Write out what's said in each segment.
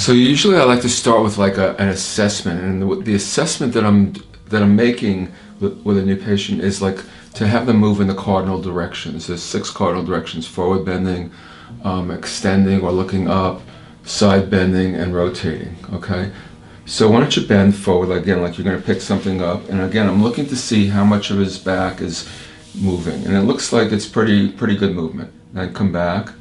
So usually I like to start with like an assessment, and the assessment that I'm making with a new patient is like to have them move in the cardinal directions. There's 6 cardinal directions: forward bending, extending or looking up, side bending, and rotating. Okay, so why don't you bend forward again, like you're going to pick something up, and again I'm looking to see how much of his back is moving, and it looks like it's pretty good movement. Then come back,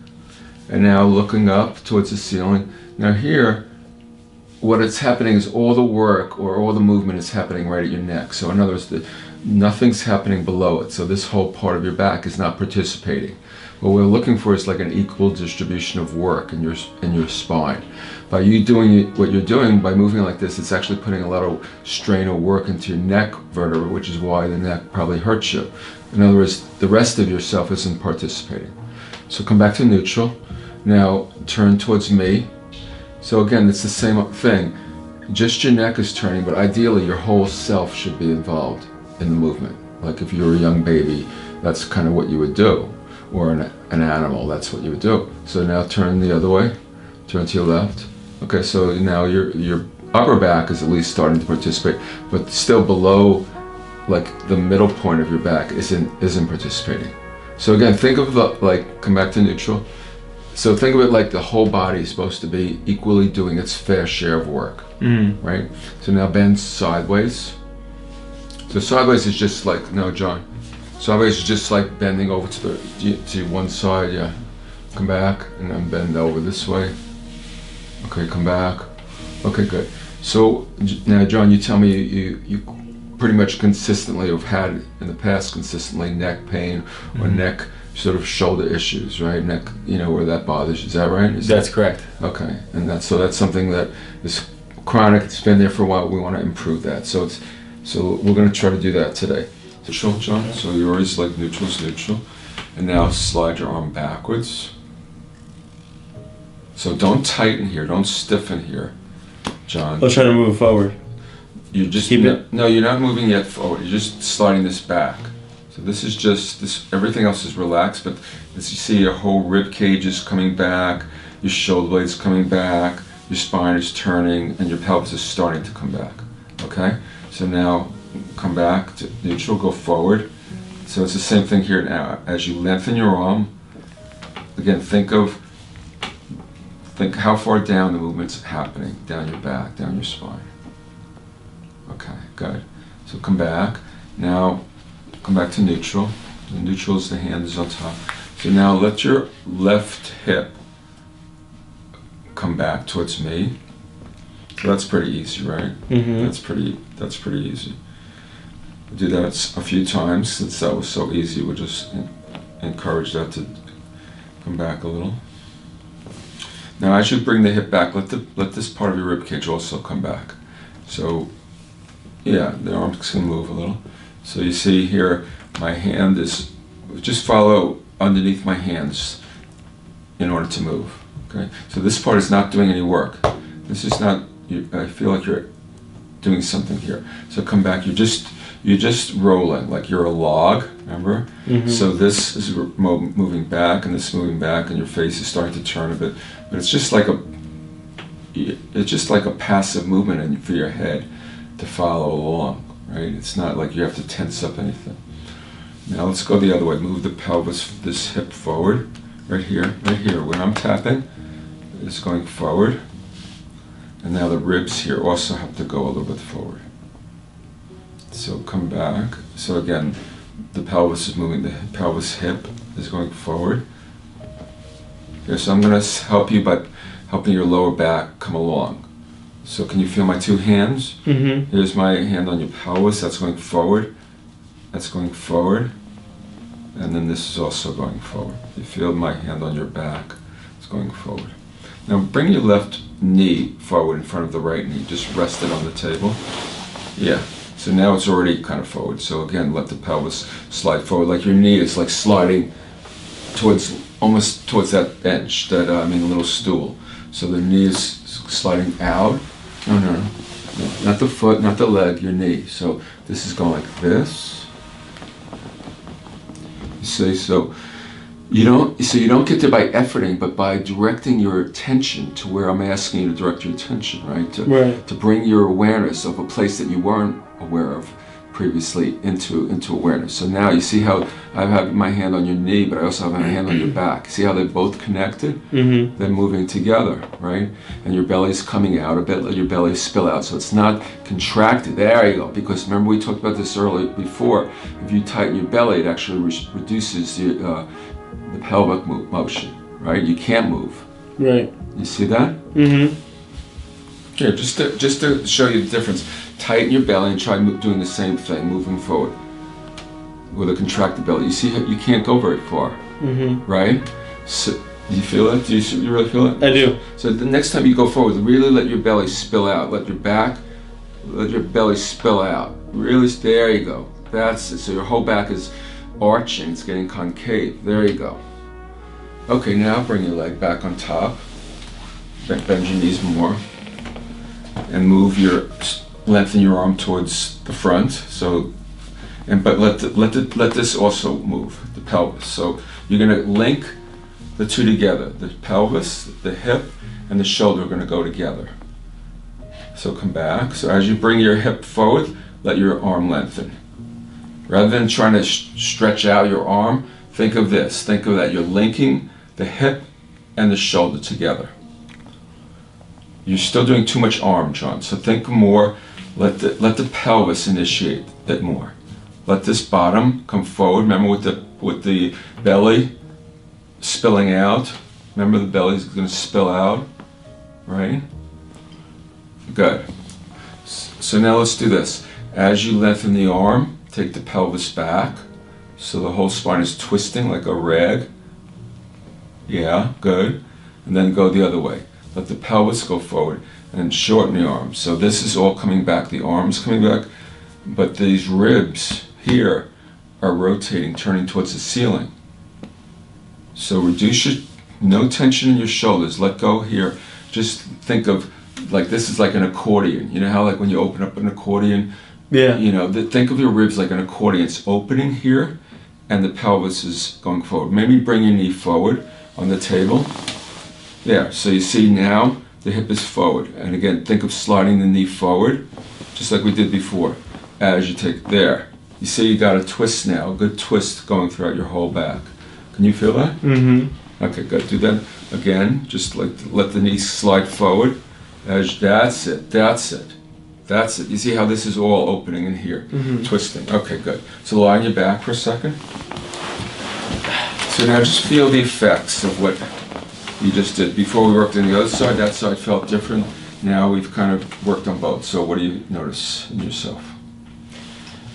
and now looking up towards the ceiling. Now here, what it's happening is all the work or all the movement is happening right at your neck. So in other words, nothing's happening below it. So this whole part of your back is not participating. What we're looking for is like an equal distribution of work in your spine. By you doing what you're doing, by moving like this, it's actually putting a lot of strain or work into your neck vertebra, which is why the neck probably hurts you. In other words, the rest of yourself isn't participating. So come back to neutral. Now turn towards me. So again, it's the same thing. Just your neck is turning, but ideally your whole self should be involved in the movement. Like if you were a young baby, that's kind of what you would do. Or an animal, that's what you would do. So now turn the other way. Turn to your left. Okay, so now your upper back is at least starting to participate, but still below, like the middle point of your back isn't participating. So again, think of come back to neutral. So think of it like the whole body is supposed to be equally doing its fair share of work, right? So now bend sideways. So sideways is just like, no, John. Sideways is just like bending over to one side, yeah. Come back, and then bend over this way. Okay, come back. Okay, good. So now, John, you tell me you pretty much consistently have had in the past neck pain or neck sort of shoulder issues, right? Neck, where that bothers you. Is that right? That's correct. Okay, and that's something that is chronic. It's been there for a while. We want to improve that. So we're going to try to do that today. So John. So you're always like neutral's neutral, and now slide your arm backwards. So don't tighten here. Don't stiffen here, John. I was trying to move forward. You just keep it. No, you're not moving yet forward. You're just sliding this back. So this is just this. Everything else is relaxed, but as you see, your whole rib cage is coming back, your shoulder blades coming back, your spine is turning, and your pelvis is starting to come back. Okay. So now come back to neutral. Go forward. So it's the same thing here now. As you lengthen your arm, again, think how far down the movement's happening, down your back, down your spine. Okay, good. So come back. Now come back to neutral. The neutral is the hands on top. So now let your left hip come back towards me. So that's pretty easy, right? Mm-hmm. That's pretty easy. We'll do that a few times. Since that was so easy, we'll just encourage that to come back a little. Now as you bring the hip back, let this part of your rib cage also come back. So yeah, the arms can move a little. So you see here, my hand is, just follow underneath my hands in order to move. Okay, so this part is not doing any work. This is not. I feel like you're doing something here. So come back. You're just rolling like you're a log. Remember? Mm-hmm. So this is moving back, and this is moving back, and your face is starting to turn a bit. But it's just like a passive movement for your head to follow along. Right? It's not like you have to tense up anything. Now let's go the other way. Move the pelvis, this hip forward. Right here. When I'm tapping, it's going forward. And now the ribs here also have to go a little bit forward. So come back. So again, the pelvis is moving. The pelvis hip is going forward. Okay, so I'm going to help you by helping your lower back come along. So can you feel my 2 hands? Mm-hmm. Here's my hand on your pelvis. That's going forward. That's going forward. And then this is also going forward. You feel my hand on your back. It's going forward. Now bring your left knee forward in front of the right knee. Just rest it on the table. Yeah. So now it's already kind of forward. So again, let the pelvis slide forward. Like your knee is like sliding almost towards that bench, that little stool. So the knee is sliding out. No, not the foot, not the leg, your knee. So this is going like this. You see, so you don't get there by efforting, but by directing your attention to where I'm asking you to direct your attention, right? To bring your awareness of a place that you weren't aware of previously into awareness. So now you see how I have my hand on your knee, but I also have my hand on your back. See how they're both connected? Mm-hmm. They're moving together, right? And your belly's coming out a bit, let your belly spill out. So it's not contracted. There you go. Because remember we talked about this earlier before. If you tighten your belly, it actually reduces the pelvic motion, right? You can't move. Right. You see that? Mm-hmm. Here, just to show you the difference. Tighten your belly and try doing the same thing, moving forward with a contracted belly. You see, you can't go very far, right? So, do you feel it? Do you really feel it? I do. So the next time you go forward, really let your belly spill out. Let your belly spill out. Really, there you go. That's it. So your whole back is arching. It's getting concave. There you go. Okay, now bring your leg back on top. Bend your knees more, and lengthen your arm towards the front. So, but let this also move the pelvis. So you're going to link the two together. The pelvis, the hip, and the shoulder are going to go together. So come back. So as you bring your hip forward, let your arm lengthen. Rather than trying to stretch out your arm, think of this. Think of that. You're linking the hip and the shoulder together. You're still doing too much arm, John. So think more. Let the pelvis initiate it more. Let this bottom come forward. Remember with the belly spilling out. Remember the belly's going to spill out, right? Good. So now let's do this. As you lengthen the arm, take the pelvis back. So the whole spine is twisting like a rag. Yeah, good. And then go the other way. Let the pelvis go forward and shorten the arms. So this is all coming back. The arm's coming back, but these ribs here are rotating, turning towards the ceiling. So reduce no tension in your shoulders. Let go here. Just think of like this is like an accordion. You know how like when you open up an accordion, yeah. You know, think of your ribs like an accordion. It's opening here, and the pelvis is going forward. Maybe bring your knee forward on the table. There, so you see now the hip is forward. And again, think of sliding the knee forward, just like we did before. As you take, there. You see you got a twist now, a good twist going throughout your whole back. Can you feel that? Mm-hmm. Okay, good. Do that again, just like let the knee slide forward. That's it, that's it. That's it. You see how this is all opening in here, twisting. Okay, good. So lie on your back for a second. So now just feel the effects of what you just did. Before we worked on the other side, that side felt different. Now we've kind of worked on both. So what do you notice in yourself?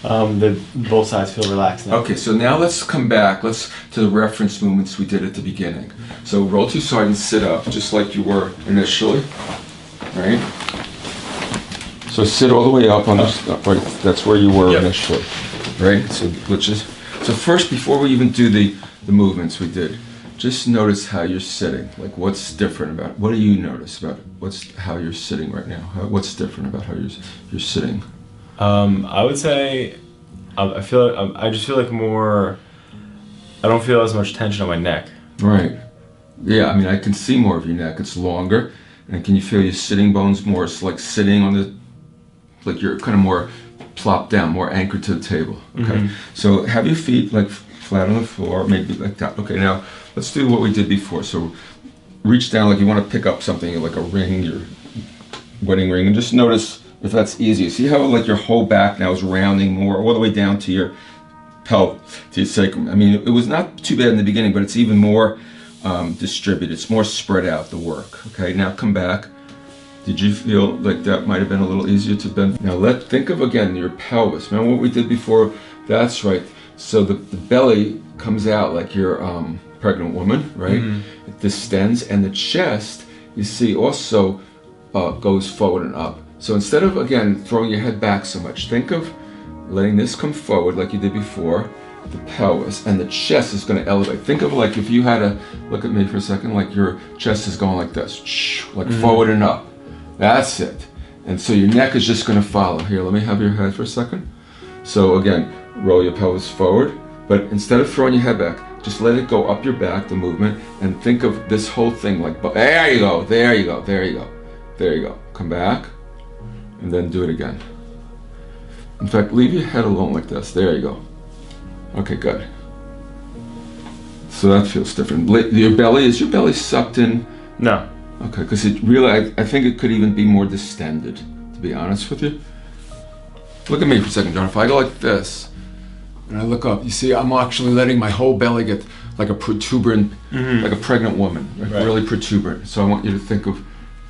Both sides feel relaxed now. Okay, so now let's come back. Let's to the reference movements we did at the beginning. So roll to your side and sit up, just like you were initially, right? So sit all the way up on this, right? That's where you were initially, right? So first, before we even do the movements we did, just notice how you're sitting. Like, what's different about? What do you notice about how you're sitting right now? What's different about how you're sitting? I would say, I just feel like more. I don't feel as much tension on my neck. Right. Yeah. I mean, I can see more of your neck. It's longer, and can you feel your sitting bones more? It's like sitting on the, like you're kind of more plopped down, more anchored to the table. Okay. So have your feet like flat on the floor, maybe like that. Okay. Now let's do what we did before. So reach down like you want to pick up something like a ring, your wedding ring, and just notice if that's easy. See how like your whole back now is rounding more all the way down to your pelvis, to your sacrum. I mean, it was not too bad in the beginning, but it's even more distributed. It's more spread out, the work. Okay, now come back. Did you feel like that might have been a little easier to bend? Now think of again your pelvis. Remember what we did before? That's right. So the belly comes out like you're pregnant woman, right? It distends, and the chest, you see, also goes forward and up. So instead of, again, throwing your head back so much, think of letting this come forward like you did before, the pelvis, and the chest is going to elevate. Think of like if you had to, look at me for a second, like your chest is going like this, like forward and up. That's it. And so your neck is just going to follow. Here, let me have your head for a second. So again, roll your pelvis forward, but instead of throwing your head back, Just let it go up your back, the movement, and think of this whole thing like, there you go, there you go, there you go, there you go. Come back, and then do it again. In fact, leave your head alone like this. There you go. Okay, good. So that feels different. Your belly, is your belly sucked in? No. Okay, because it really, I think it could even be more distended, to be honest with you. Look at me for a second, John. If I go like this, and I look up, you see, I'm actually letting my whole belly get like a protuberant, like a pregnant woman, like really protuberant. So I want you to think of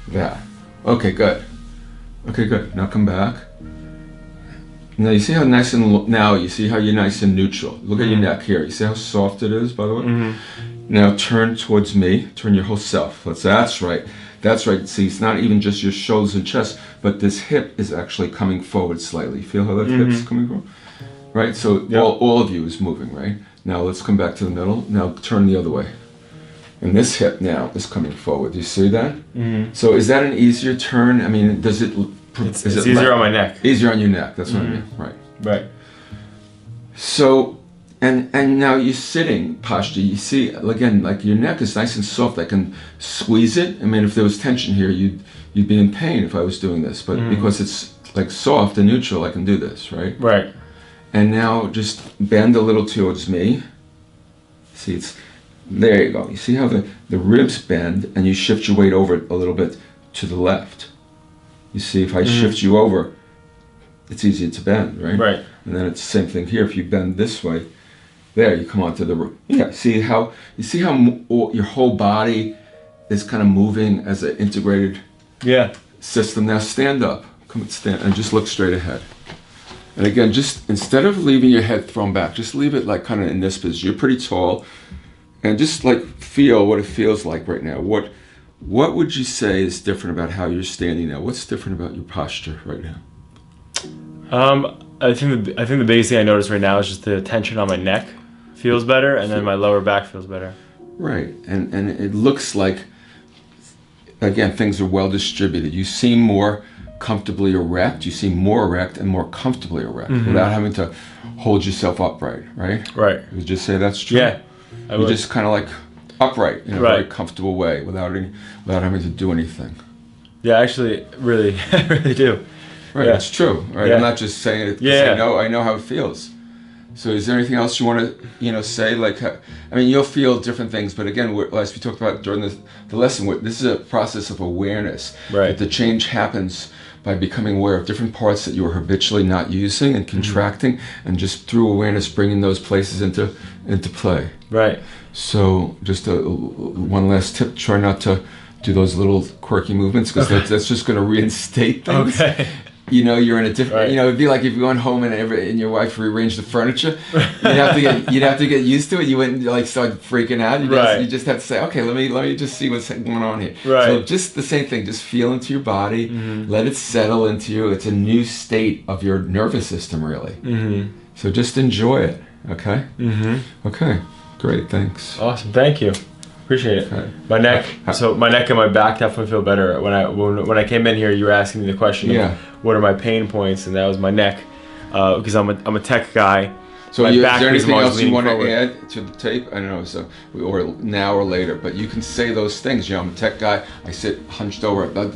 that. Okay, good. Okay, good. Now come back. Now you see how nice and, now you see how you're nice and neutral. Look at your neck here. You see how soft it is, by the way? Now turn towards me. Turn your whole self. That's right. That's right. See, it's not even just your shoulders and chest, but this hip is actually coming forward slightly. Feel how that hip's coming forward? Right? So all of you is moving, right? Now let's come back to the middle. Now turn the other way. And this hip now is coming forward. Do you see that? So is that an easier turn? I mean, does it... It's easier on my neck. Easier on your neck. That's what I mean. Right. Right. So, and now you're sitting posture. You see, again, like your neck is nice and soft. I can squeeze it. I mean, if there was tension here, you'd be in pain if I was doing this. But because it's like soft and neutral, I can do this, right? Right. And now just bend a little towards me. See, it's, there you go. You see how the ribs bend and you shift your weight over a little bit to the left. You see, if I shift you over, it's easier to bend, right? Right. And then it's the same thing here. If you bend this way, there you come onto the, see how your whole body is kind of moving as an integrated system. Now stand up, come and stand, and just look straight ahead. And again, just instead of leaving your head thrown back, just leave it like kind of in this position. You're pretty tall, and just like feel what it feels like right now. What would you say is different about how you're standing now? What's different about your posture right now? I think the biggest thing I notice right now is just the tension on my neck feels better, and then my lower back feels better. Right, and it looks like, again, things are well distributed. You seem more comfortably erect. You seem more erect and more comfortably erect without having to hold yourself upright, right? Right. Would you just say that's true? Yeah. You're just kind of like upright in a very comfortable way without having to do anything. Yeah, actually, really, I really do. Right, that's true. Right, I'm not just saying it. Yeah. I know how it feels. So, is there anything else you want to, say? Like, I mean, you'll feel different things, but again, as we talked about during the lesson, this is a process of awareness. Right. That the change happens by becoming aware of different parts that you are habitually not using and contracting, and just through awareness, bringing those places into play. Right. So, just one last tip: try not to do those little quirky movements, because that's just going to reinstate things. Okay. You're in a different. It'd be like if you went home and your wife rearranged the furniture. You'd have to get used to it. You wouldn't start freaking out. You just have to say, okay, let me just see what's going on here. Right. So just the same thing. Just feel into your body. Let it settle into you. It's a new state of your nervous system, really. So just enjoy it. Okay. Okay. Great. Thanks. Awesome. Thank you. Appreciate it. Okay. My neck and my back definitely feel better. When I came in here, you were asking me the question of what are my pain points, and that was my neck, because I'm a tech guy. So is there anything else you want to add to the tape? I don't know, or now or later, but you can say those things. I'm a tech guy. I sit hunched over, but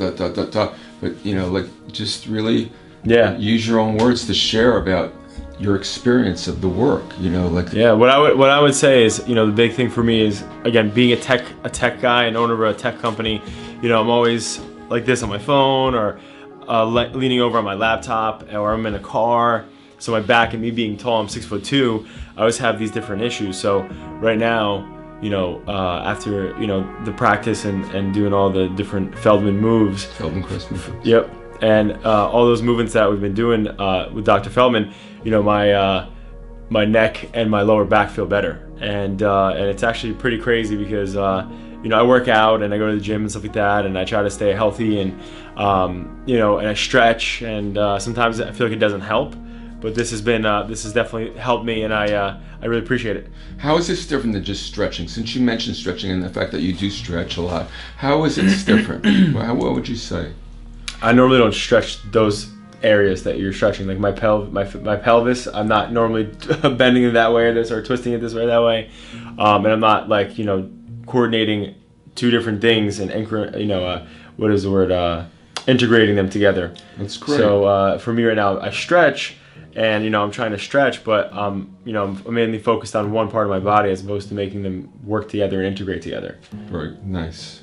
just really use your own words to share about your experience of the work, what I would say is, the big thing for me is, again, being a tech guy and owner of a tech company. I'm always like this on my phone, or leaning over on my laptop, or I'm in a car. So my back, and me being tall, I'm 6'2", I always have these different issues. So right now, after the practice and doing all the different Feldman moves, yep, and all those movements that we've been doing with Dr. Feldman, my neck and my lower back feel better, and it's actually pretty crazy because I work out and I go to the gym and stuff like that, and I try to stay healthy, and and I stretch, and sometimes I feel like it doesn't help, but this has definitely helped me, and I really appreciate it. How is this different than just stretching? Since you mentioned stretching and the fact that you do stretch a lot, how is it different? What would you say? I normally don't stretch those areas that you're stretching. Like my pelvis, I'm not normally bending it that way or twisting it this way or that way, and I'm not like, you know, coordinating two different things and what is the word, integrating them together. That's great. So for me right now, I stretch, and, you know, I'm trying to stretch, but you know, I'm mainly focused on one part of my body as opposed to making them work together and integrate together. Very nice.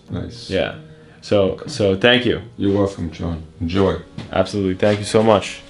Yeah. So thank you. You're welcome, John. Enjoy. Absolutely. Thank you so much.